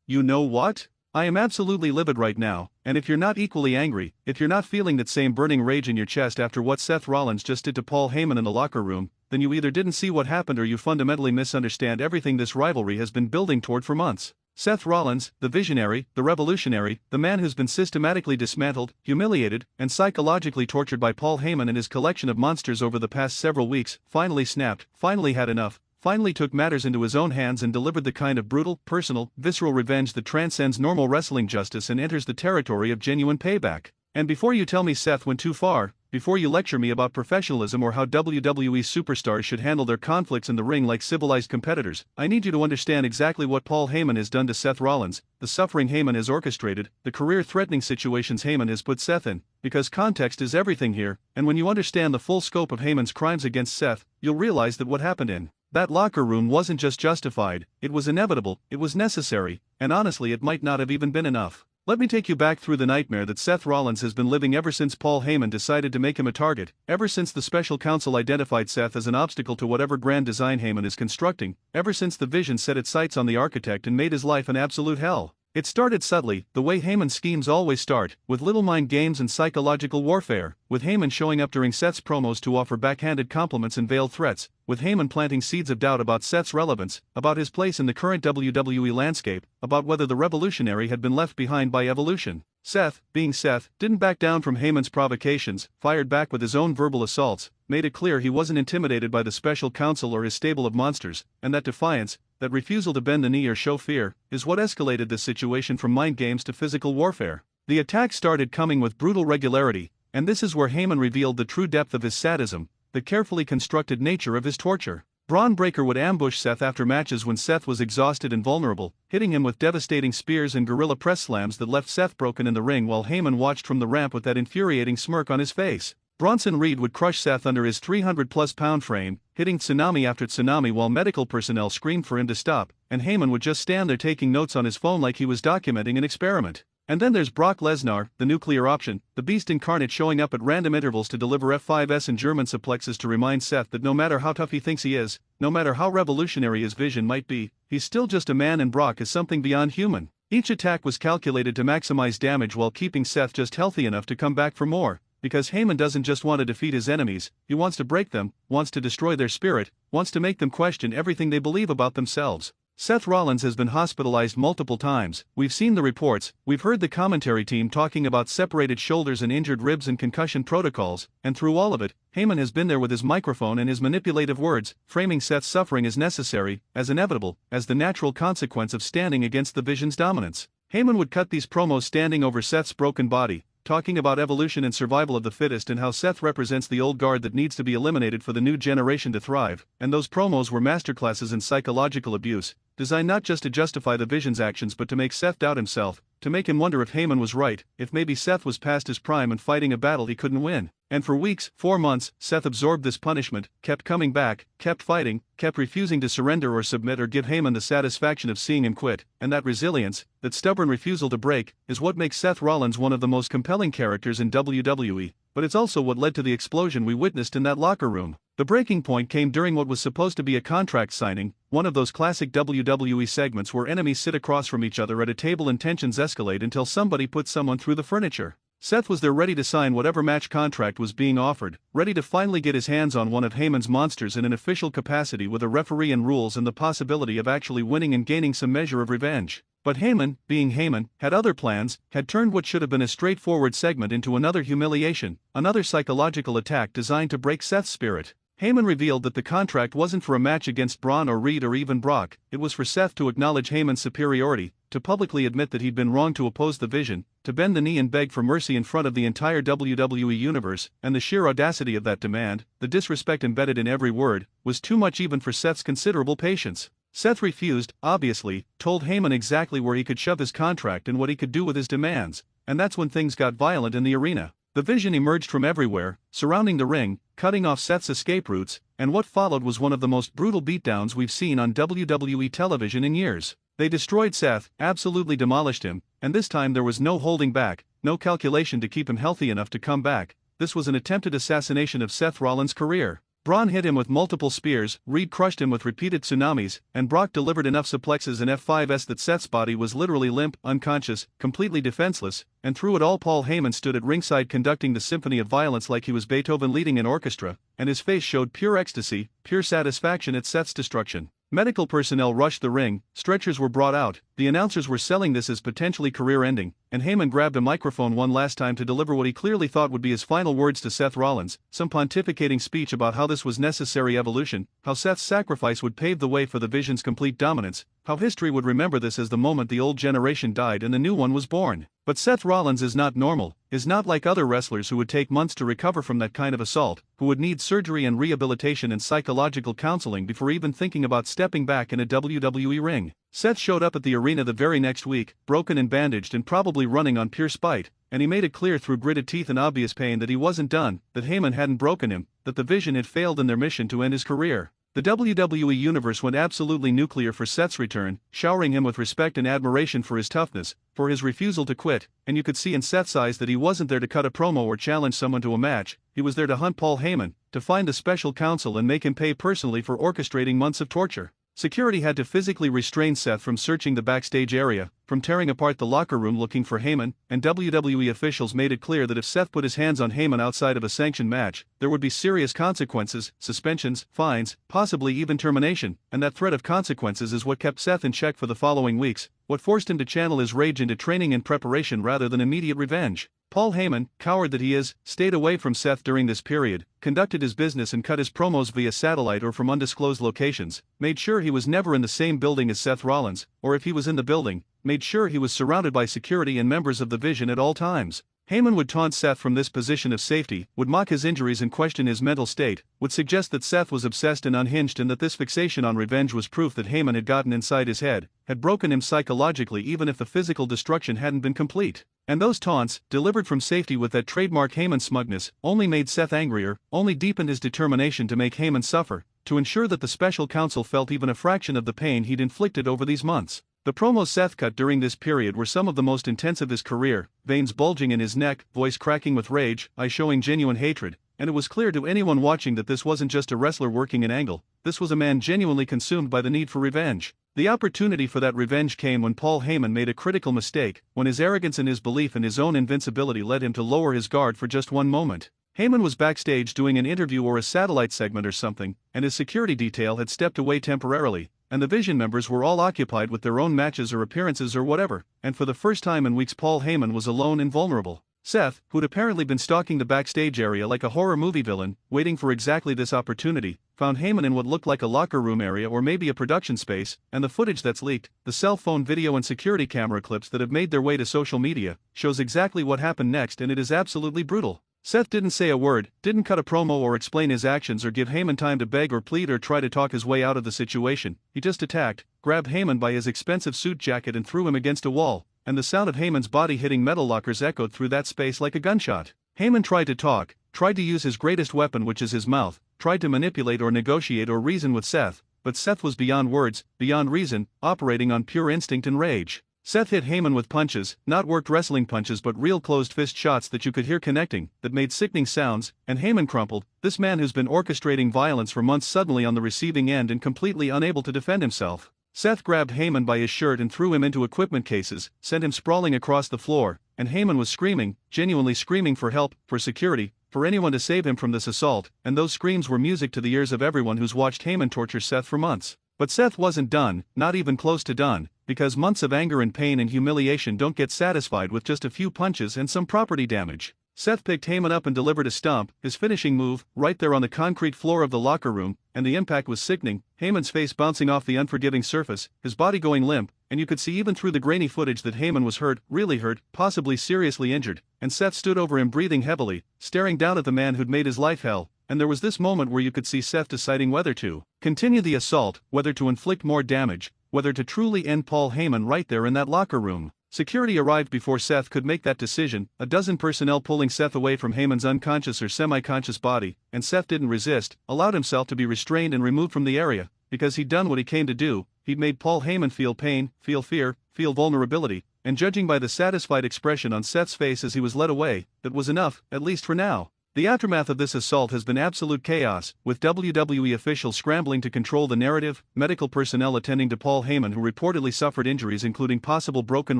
You know what? I am absolutely livid right now, and if you're not equally angry, if you're not feeling that same burning rage in your chest after what Seth Rollins just did to Paul Heyman in the locker room, then you either didn't see what happened or you fundamentally misunderstand everything this rivalry has been building toward for months. Seth Rollins, the visionary, the revolutionary, the man who's been systematically dismantled, humiliated, and psychologically tortured by Paul Heyman and his collection of monsters over the past several weeks, finally snapped, finally had enough, finally took matters into his own hands and delivered the kind of brutal, personal, visceral revenge that transcends normal wrestling justice and enters the territory of genuine payback. And before you tell me Seth went too far, before you lecture me about professionalism or how WWE superstars should handle their conflicts in the ring like civilized competitors, I need you to understand exactly what Paul Heyman has done to Seth Rollins, the suffering Heyman has orchestrated, the career-threatening situations Heyman has put Seth in, because context is everything here, and when you understand the full scope of Heyman's crimes against Seth, you'll realize that what happened in that locker room wasn't just justified, it was inevitable, it was necessary, and honestly it might not have even been enough. Let me take you back through the nightmare that Seth Rollins has been living ever since Paul Heyman decided to make him a target, ever since the special counsel identified Seth as an obstacle to whatever grand design Heyman is constructing, ever since the Vision set its sights on the architect and made his life an absolute hell. It started subtly, the way Heyman's schemes always start, with little mind games and psychological warfare, with Heyman showing up during Seth's promos to offer backhanded compliments and veiled threats, with Heyman planting seeds of doubt about Seth's relevance, about his place in the current WWE landscape, about whether the revolutionary had been left behind by evolution. Seth, being Seth, didn't back down from Heyman's provocations, fired back with his own verbal assaults, made it clear he wasn't intimidated by the special counsel or his stable of monsters, and that defiance, that refusal to bend the knee or show fear, is what escalated this situation from mind games to physical warfare. The attack started coming with brutal regularity, and this is where Heyman revealed the true depth of his sadism, the carefully constructed nature of his torture. Braun Breaker would ambush Seth after matches when Seth was exhausted and vulnerable, hitting him with devastating spears and gorilla press slams that left Seth broken in the ring while Heyman watched from the ramp with that infuriating smirk on his face. Bronson Reed would crush Seth under his 300-plus pound frame, hitting tsunami after tsunami while medical personnel screamed for him to stop, and Heyman would just stand there taking notes on his phone like he was documenting an experiment. And then there's Brock Lesnar, the nuclear option, the beast incarnate showing up at random intervals to deliver F5s and German suplexes to remind Seth that no matter how tough he thinks he is, no matter how revolutionary his vision might be, he's still just a man and Brock is something beyond human. Each attack was calculated to maximize damage while keeping Seth just healthy enough to come back for more. Because Heyman doesn't just want to defeat his enemies, he wants to break them, wants to destroy their spirit, wants to make them question everything they believe about themselves. Seth Rollins has been hospitalized multiple times, we've seen the reports, we've heard the commentary team talking about separated shoulders and injured ribs and concussion protocols, and through all of it, Heyman has been there with his microphone and his manipulative words, framing Seth's suffering as necessary, as inevitable, as the natural consequence of standing against the Vision's dominance. Heyman would cut these promos standing over Seth's broken body, talking about evolution and survival of the fittest and how Seth represents the old guard that needs to be eliminated for the new generation to thrive, and those promos were masterclasses in psychological abuse, designed not just to justify the Vision's actions but to make Seth doubt himself, to make him wonder if Heyman was right, if maybe Seth was past his prime and fighting a battle he couldn't win. And for weeks, 4 months, Seth absorbed this punishment, kept coming back, kept fighting, kept refusing to surrender or submit or give Heyman the satisfaction of seeing him quit, and that resilience, that stubborn refusal to break, is what makes Seth Rollins one of the most compelling characters in WWE, but it's also what led to the explosion we witnessed in that locker room. The breaking point came during what was supposed to be a contract signing, one of those classic WWE segments where enemies sit across from each other at a table and tensions escalate until somebody puts someone through the furniture. Seth was there ready to sign whatever match contract was being offered, ready to finally get his hands on one of Heyman's monsters in an official capacity with a referee and rules and the possibility of actually winning and gaining some measure of revenge. But Heyman, being Heyman, had other plans, had turned what should have been a straightforward segment into another humiliation, another psychological attack designed to break Seth's spirit. Heyman revealed that the contract wasn't for a match against Braun or Reed or even Brock, it was for Seth to acknowledge Heyman's superiority, to publicly admit that he'd been wrong to oppose the Vision, to bend the knee and beg for mercy in front of the entire WWE Universe, and the sheer audacity of that demand, the disrespect embedded in every word, was too much even for Seth's considerable patience. Seth refused, obviously, told Heyman exactly where he could shove his contract and what he could do with his demands, and that's when things got violent in the arena. The Vision emerged from everywhere, surrounding the ring, cutting off Seth's escape routes, and what followed was one of the most brutal beatdowns we've seen on WWE television in years. They destroyed Seth, absolutely demolished him, and this time there was no holding back, no calculation to keep him healthy enough to come back. This was an attempted assassination of Seth Rollins' career. Braun hit him with multiple spears, Reed crushed him with repeated tsunamis, and Brock delivered enough suplexes and F5s that Seth's body was literally limp, unconscious, completely defenseless, and through it all Paul Heyman stood at ringside conducting the symphony of violence like he was Beethoven leading an orchestra, and his face showed pure ecstasy, pure satisfaction at Seth's destruction. Medical personnel rushed the ring, stretchers were brought out, the announcers were selling this as potentially career-ending, and Heyman grabbed a microphone one last time to deliver what he clearly thought would be his final words to Seth Rollins, some pontificating speech about how this was necessary evolution, how Seth's sacrifice would pave the way for the Vision's complete dominance, how history would remember this as the moment the old generation died and the new one was born. But Seth Rollins is not normal, is not like other wrestlers who would take months to recover from that kind of assault, who would need surgery and rehabilitation and psychological counseling before even thinking about stepping back in a WWE ring. Seth showed up at the arena the very next week, broken and bandaged and probably running on pure spite, and he made it clear through gritted teeth and obvious pain that he wasn't done, that Heyman hadn't broken him, that the Vision had failed in their mission to end his career. The WWE Universe went absolutely nuclear for Seth's return, showering him with respect and admiration for his toughness, for his refusal to quit, and you could see in Seth's eyes that he wasn't there to cut a promo or challenge someone to a match, he was there to hunt Paul Heyman, to find the special counsel and make him pay personally for orchestrating months of torture. Security had to physically restrain Seth from searching the backstage area, from tearing apart the locker room looking for Heyman, and WWE officials made it clear that if Seth put his hands on Heyman outside of a sanctioned match, there would be serious consequences, suspensions, fines, possibly even termination, and that threat of consequences is what kept Seth in check for the following weeks, what forced him to channel his rage into training and preparation rather than immediate revenge. Paul Heyman, coward that he is, stayed away from Seth during this period, conducted his business and cut his promos via satellite or from undisclosed locations, made sure he was never in the same building as Seth Rollins, or if he was in the building, made sure he was surrounded by security and members of the Vision at all times. Heyman would taunt Seth from this position of safety, would mock his injuries and question his mental state, would suggest that Seth was obsessed and unhinged and that this fixation on revenge was proof that Heyman had gotten inside his head, had broken him psychologically even if the physical destruction hadn't been complete. And those taunts, delivered from safety with that trademark Heyman smugness, only made Seth angrier, only deepened his determination to make Heyman suffer, to ensure that the special counsel felt even a fraction of the pain he'd inflicted over these months. The promos Seth cut during this period were some of the most intense of his career, veins bulging in his neck, voice cracking with rage, eyes showing genuine hatred, and it was clear to anyone watching that this wasn't just a wrestler working an angle, this was a man genuinely consumed by the need for revenge. The opportunity for that revenge came when Paul Heyman made a critical mistake, when his arrogance and his belief in his own invincibility led him to lower his guard for just one moment. Heyman was backstage doing an interview or a satellite segment or something, and his security detail had stepped away temporarily, and the Vision members were all occupied with their own matches or appearances or whatever, and for the first time in weeks Paul Heyman was alone and vulnerable. Seth, who'd apparently been stalking the backstage area like a horror movie villain, waiting for exactly this opportunity, found Heyman in what looked like a locker room area or maybe a production space, and the footage that's leaked, the cell phone video and security camera clips that have made their way to social media, shows exactly what happened next, and it is absolutely brutal. Seth didn't say a word, didn't cut a promo or explain his actions or give Heyman time to beg or plead or try to talk his way out of the situation, he just attacked, grabbed Heyman by his expensive suit jacket and threw him against a wall, and the sound of Heyman's body hitting metal lockers echoed through that space like a gunshot. Heyman tried to talk, tried to use his greatest weapon which is his mouth, tried to manipulate or negotiate or reason with Seth, but Seth was beyond words, beyond reason, operating on pure instinct and rage. Seth hit Heyman with punches, not worked wrestling punches but real closed fist shots that you could hear connecting, that made sickening sounds, and Heyman crumpled, this man who's been orchestrating violence for months suddenly on the receiving end and completely unable to defend himself. Seth grabbed Heyman by his shirt and threw him into equipment cases, sent him sprawling across the floor, and Heyman was screaming, genuinely screaming for help, for security, for anyone to save him from this assault, and those screams were music to the ears of everyone who's watched Heyman torture Seth for months. But Seth wasn't done, not even close to done, because months of anger and pain and humiliation don't get satisfied with just a few punches and some property damage. Seth picked Heyman up and delivered a stomp, his finishing move, right there on the concrete floor of the locker room, and the impact was sickening, Heyman's face bouncing off the unforgiving surface, his body going limp, and you could see even through the grainy footage that Heyman was hurt, really hurt, possibly seriously injured, and Seth stood over him breathing heavily, staring down at the man who'd made his life hell, and there was this moment where you could see Seth deciding whether to continue the assault, whether to inflict more damage, whether to truly end Paul Heyman right there in that locker room. Security arrived before Seth could make that decision, a dozen personnel pulling Seth away from Heyman's unconscious or semi-conscious body, and Seth didn't resist, allowed himself to be restrained and removed from the area, because he'd done what he came to do, he'd made Paul Heyman feel pain, feel fear, feel vulnerability, and judging by the satisfied expression on Seth's face as he was led away, that was enough, at least for now. The aftermath of this assault has been absolute chaos, with WWE officials scrambling to control the narrative, medical personnel attending to Paul Heyman who reportedly suffered injuries including possible broken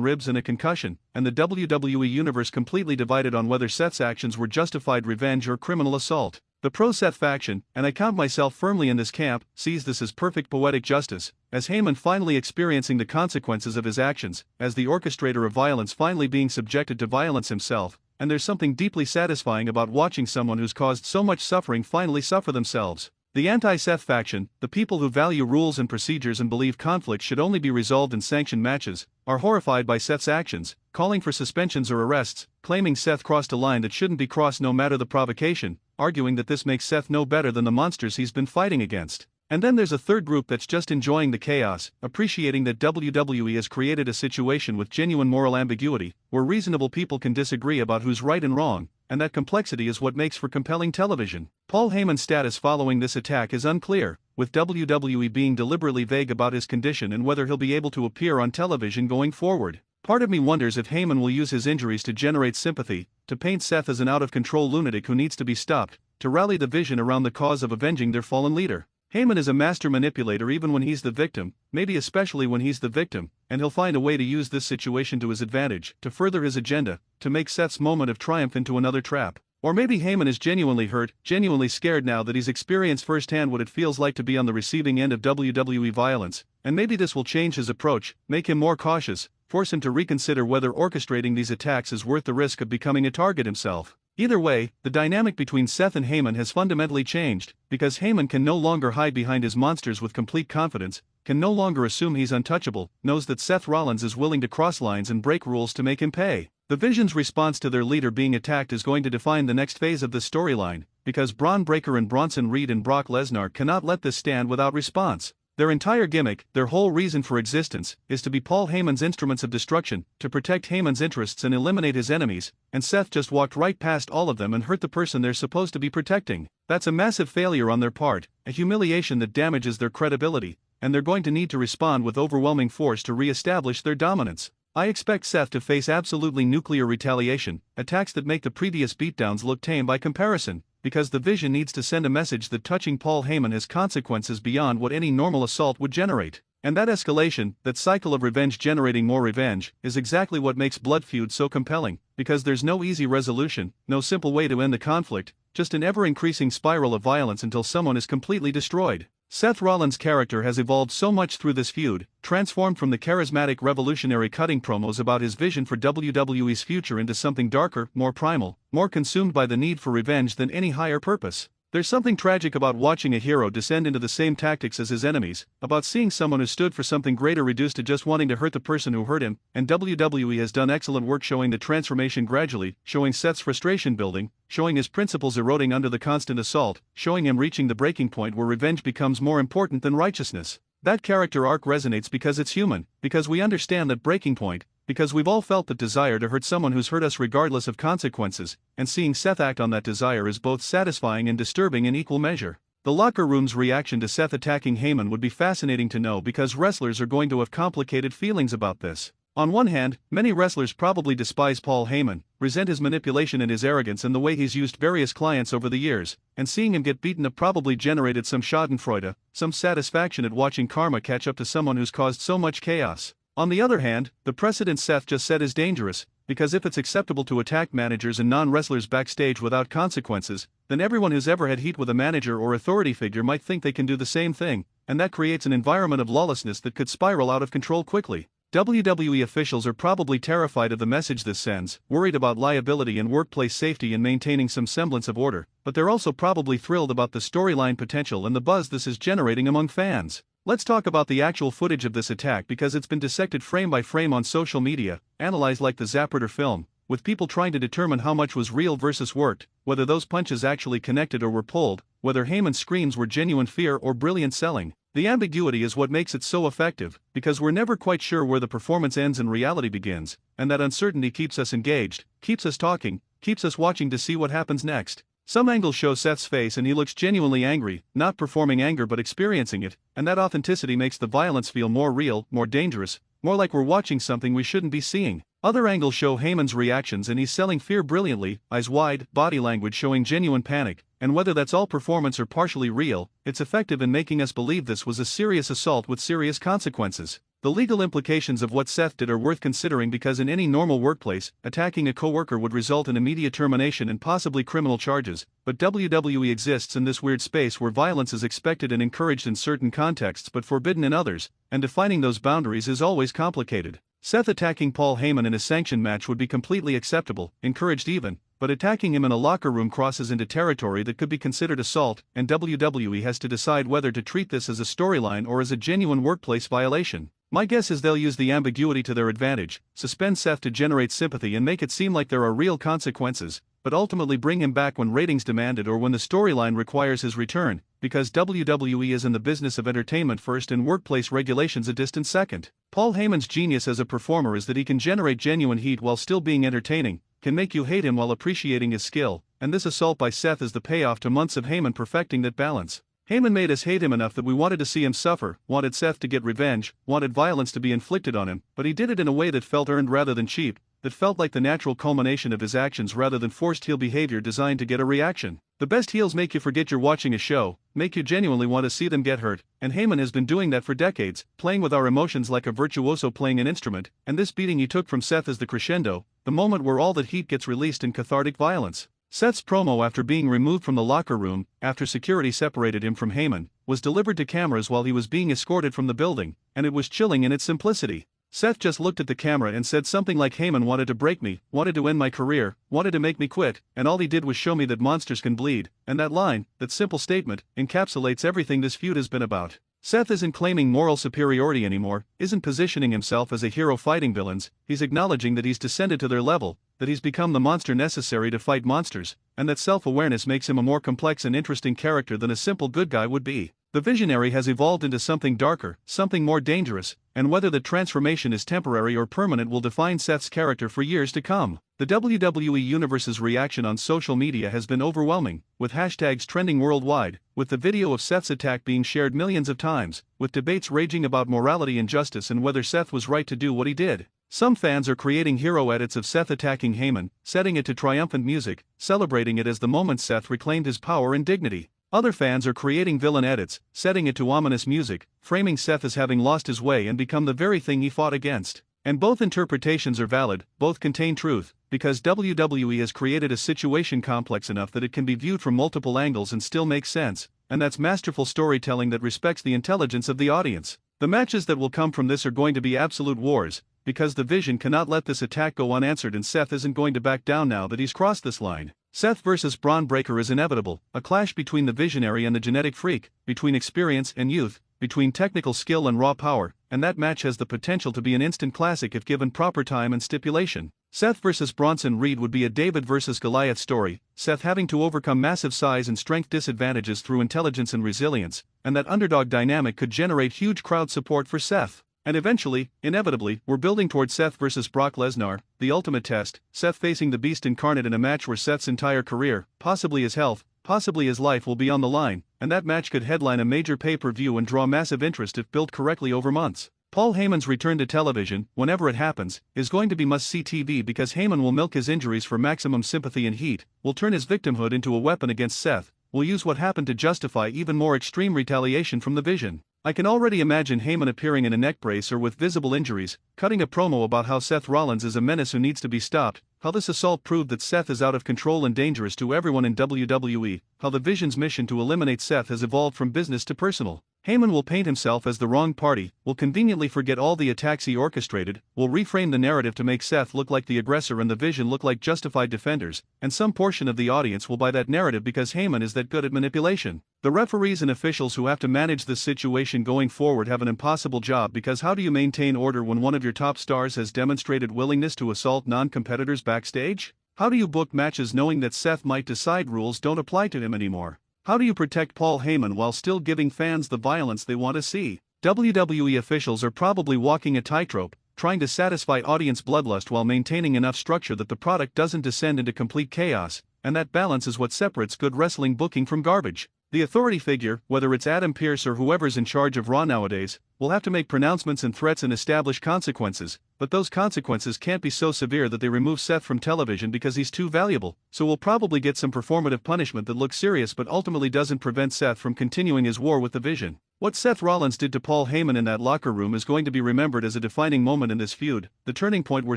ribs and a concussion, and the WWE Universe completely divided on whether Seth's actions were justified revenge or criminal assault. The pro-Seth faction, and I count myself firmly in this camp, sees this as perfect poetic justice, as Heyman finally experiencing the consequences of his actions, as the orchestrator of violence finally being subjected to violence himself, and there's something deeply satisfying about watching someone who's caused so much suffering finally suffer themselves. The anti-Seth faction, the people who value rules and procedures and believe conflict should only be resolved in sanctioned matches, are horrified by Seth's actions, calling for suspensions or arrests, claiming Seth crossed a line that shouldn't be crossed no matter the provocation, arguing that this makes Seth no better than the monsters he's been fighting against. And then there's a third group that's just enjoying the chaos, appreciating that WWE has created a situation with genuine moral ambiguity, where reasonable people can disagree about who's right and wrong, and that complexity is what makes for compelling television. Paul Heyman's status following this attack is unclear, with WWE being deliberately vague about his condition and whether he'll be able to appear on television going forward. Part of me wonders if Heyman will use his injuries to generate sympathy, to paint Seth as an out-of-control lunatic who needs to be stopped, to rally the vision around the cause of avenging their fallen leader. Heyman is a master manipulator even when he's the victim, maybe especially when he's the victim, and he'll find a way to use this situation to his advantage, to further his agenda, to make Seth's moment of triumph into another trap. Or maybe Heyman is genuinely hurt, genuinely scared now that he's experienced firsthand what it feels like to be on the receiving end of WWE violence, and maybe this will change his approach, make him more cautious, force him to reconsider whether orchestrating these attacks is worth the risk of becoming a target himself. Either way, the dynamic between Seth and Heyman has fundamentally changed, because Heyman can no longer hide behind his monsters with complete confidence, can no longer assume he's untouchable, knows that Seth Rollins is willing to cross lines and break rules to make him pay. The Vision's response to their leader being attacked is going to define the next phase of this storyline, because Braun Breaker and Bronson Reed and Brock Lesnar cannot let this stand without response. Their entire gimmick, their whole reason for existence, is to be Paul Heyman's instruments of destruction, to protect Heyman's interests and eliminate his enemies, and Seth just walked right past all of them and hurt the person they're supposed to be protecting. That's a massive failure on their part, a humiliation that damages their credibility, and they're going to need to respond with overwhelming force to re-establish their dominance. I expect Seth to face absolutely nuclear retaliation, attacks that make the previous beatdowns look tame by comparison, because the Vision needs to send a message that touching Paul Heyman has consequences beyond what any normal assault would generate. And that escalation, that cycle of revenge generating more revenge, is exactly what makes blood feud so compelling, because there's no easy resolution, no simple way to end the conflict, just an ever-increasing spiral of violence until someone is completely destroyed. Seth Rollins' character has evolved so much through this feud, transformed from the charismatic revolutionary cutting promos about his vision for WWE's future into something darker, more primal, more consumed by the need for revenge than any higher purpose. There's something tragic about watching a hero descend into the same tactics as his enemies, about seeing someone who stood for something greater reduced to just wanting to hurt the person who hurt him, and WWE has done excellent work showing the transformation gradually, showing Seth's frustration building, showing his principles eroding under the constant assault, showing him reaching the breaking point where revenge becomes more important than righteousness. That character arc resonates because it's human, because we understand that breaking point, because we've all felt the desire to hurt someone who's hurt us regardless of consequences, and seeing Seth act on that desire is both satisfying and disturbing in equal measure. The locker room's reaction to Seth attacking Heyman would be fascinating to know because wrestlers are going to have complicated feelings about this. On one hand, many wrestlers probably despise Paul Heyman, resent his manipulation and his arrogance and the way he's used various clients over the years, and seeing him get beaten up probably generated some schadenfreude, some satisfaction at watching karma catch up to someone who's caused so much chaos. On the other hand, the precedent Seth just set is dangerous, because if it's acceptable to attack managers and non-wrestlers backstage without consequences, then everyone who's ever had heat with a manager or authority figure might think they can do the same thing, and that creates an environment of lawlessness that could spiral out of control quickly. WWE officials are probably terrified of the message this sends, worried about liability and workplace safety and maintaining some semblance of order, but they're also probably thrilled about the storyline potential and the buzz this is generating among fans. Let's talk about the actual footage of this attack because it's been dissected frame by frame on social media, analyzed like the Zapruder film, with people trying to determine how much was real versus worked, whether those punches actually connected or were pulled, whether Heyman's screams were genuine fear or brilliant selling. The ambiguity is what makes it so effective, because we're never quite sure where the performance ends and reality begins, and that uncertainty keeps us engaged, keeps us talking, keeps us watching to see what happens next. Some angles show Seth's face and he looks genuinely angry, not performing anger but experiencing it, and that authenticity makes the violence feel more real, more dangerous, more like we're watching something we shouldn't be seeing. Other angles show Heyman's reactions and he's selling fear brilliantly, eyes wide, body language showing genuine panic, and whether that's all performance or partially real, it's effective in making us believe this was a serious assault with serious consequences. The legal implications of what Seth did are worth considering because in any normal workplace, attacking a coworker would result in immediate termination and possibly criminal charges, but WWE exists in this weird space where violence is expected and encouraged in certain contexts but forbidden in others, and defining those boundaries is always complicated. Seth attacking Paul Heyman in a sanctioned match would be completely acceptable, encouraged even, but attacking him in a locker room crosses into territory that could be considered assault, and WWE has to decide whether to treat this as a storyline or as a genuine workplace violation. My guess is they'll use the ambiguity to their advantage, suspend Seth to generate sympathy and make it seem like there are real consequences, but ultimately bring him back when ratings demand it or when the storyline requires his return, because WWE is in the business of entertainment first and workplace regulations a distant second. Paul Heyman's genius as a performer is that he can generate genuine heat while still being entertaining, can make you hate him while appreciating his skill, and this assault by Seth is the payoff to months of Heyman perfecting that balance. Heyman made us hate him enough that we wanted to see him suffer, wanted Seth to get revenge, wanted violence to be inflicted on him, but he did it in a way that felt earned rather than cheap, that felt like the natural culmination of his actions rather than forced heel behavior designed to get a reaction. The best heels make you forget you're watching a show, make you genuinely want to see them get hurt, and Heyman has been doing that for decades, playing with our emotions like a virtuoso playing an instrument, and this beating he took from Seth is the crescendo, the moment where all that heat gets released in cathartic violence. Seth's promo after being removed from the locker room, after security separated him from Heyman, was delivered to cameras while he was being escorted from the building, and it was chilling in its simplicity. Seth just looked at the camera and said something like Heyman wanted to break me, wanted to end my career, wanted to make me quit, and all he did was show me that monsters can bleed, and that line, that simple statement, encapsulates everything this feud has been about. Seth isn't claiming moral superiority anymore, isn't positioning himself as a hero fighting villains, he's acknowledging that he's descended to their level, that he's become the monster necessary to fight monsters, and that self-awareness makes him a more complex and interesting character than a simple good guy would be. The visionary has evolved into something darker, something more dangerous, and whether the transformation is temporary or permanent will define Seth's character for years to come. The WWE Universe's reaction on social media has been overwhelming, with hashtags trending worldwide, with the video of Seth's attack being shared millions of times, with debates raging about morality and justice and whether Seth was right to do what he did. Some fans are creating hero edits of Seth attacking Heyman, setting it to triumphant music, celebrating it as the moment Seth reclaimed his power and dignity. Other fans are creating villain edits, setting it to ominous music, framing Seth as having lost his way and become the very thing he fought against. And both interpretations are valid, both contain truth, because WWE has created a situation complex enough that it can be viewed from multiple angles and still make sense, and that's masterful storytelling that respects the intelligence of the audience. The matches that will come from this are going to be absolute wars, because the Vision cannot let this attack go unanswered and Seth isn't going to back down now that he's crossed this line. Seth vs. Braun Breaker is inevitable, a clash between the visionary and the genetic freak, between experience and youth, between technical skill and raw power, and that match has the potential to be an instant classic if given proper time and stipulation. Seth vs. Bronson Reed would be a David vs. Goliath story, Seth having to overcome massive size and strength disadvantages through intelligence and resilience, and that underdog dynamic could generate huge crowd support for Seth. And eventually, inevitably, we're building toward Seth vs. Brock Lesnar, the ultimate test, Seth facing the Beast incarnate in a match where Seth's entire career, possibly his health, possibly his life will be on the line, and that match could headline a major pay-per-view and draw massive interest if built correctly over months. Paul Heyman's return to television, whenever it happens, is going to be must-see TV because Heyman will milk his injuries for maximum sympathy and heat, will turn his victimhood into a weapon against Seth, will use what happened to justify even more extreme retaliation from the Vision. I can already imagine Heyman appearing in a neck brace or with visible injuries, cutting a promo about how Seth Rollins is a menace who needs to be stopped, how this assault proved that Seth is out of control and dangerous to everyone in WWE, how the Vision's mission to eliminate Seth has evolved from business to personal. Heyman will paint himself as the wrong party, will conveniently forget all the attacks he orchestrated, will reframe the narrative to make Seth look like the aggressor and the Vision look like justified defenders, and some portion of the audience will buy that narrative because Heyman is that good at manipulation. The referees and officials who have to manage this situation going forward have an impossible job because how do you maintain order when one of your top stars has demonstrated willingness to assault non-competitors backstage? How do you book matches knowing that Seth might decide rules don't apply to him anymore? How do you protect Paul Heyman while still giving fans the violence they want to see? WWE officials are probably walking a tightrope, trying to satisfy audience bloodlust while maintaining enough structure that the product doesn't descend into complete chaos, and that balance is what separates good wrestling booking from garbage. The authority figure, whether it's Adam Pearce or whoever's in charge of Raw nowadays, will have to make pronouncements and threats and establish consequences, but those consequences can't be so severe that they remove Seth from television because he's too valuable, so we'll probably get some performative punishment that looks serious but ultimately doesn't prevent Seth from continuing his war with the Vision. What Seth Rollins did to Paul Heyman in that locker room is going to be remembered as a defining moment in this feud, the turning point where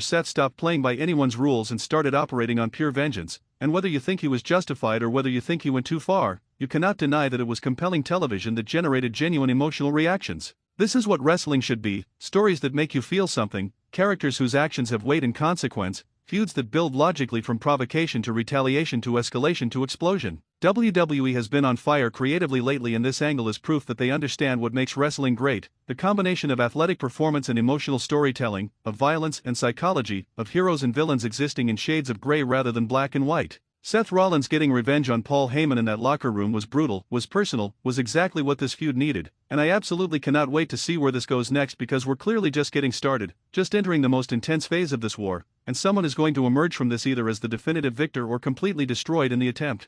Seth stopped playing by anyone's rules and started operating on pure vengeance, and whether you think he was justified or whether you think he went too far, you cannot deny that it was compelling television that generated genuine emotional reactions. This is what wrestling should be: stories that make you feel something, characters whose actions have weight and consequence, feuds that build logically from provocation to retaliation to escalation to explosion. WWE has been on fire creatively lately, and this angle is proof that they understand what makes wrestling great: the combination of athletic performance and emotional storytelling, of violence and psychology, of heroes and villains existing in shades of gray rather than black and white. Seth Rollins getting revenge on Paul Heyman in that locker room was brutal, was personal, was exactly what this feud needed, and I absolutely cannot wait to see where this goes next, because we're clearly just getting started, just entering the most intense phase of this war, and someone is going to emerge from this either as the definitive victor or completely destroyed in the attempt.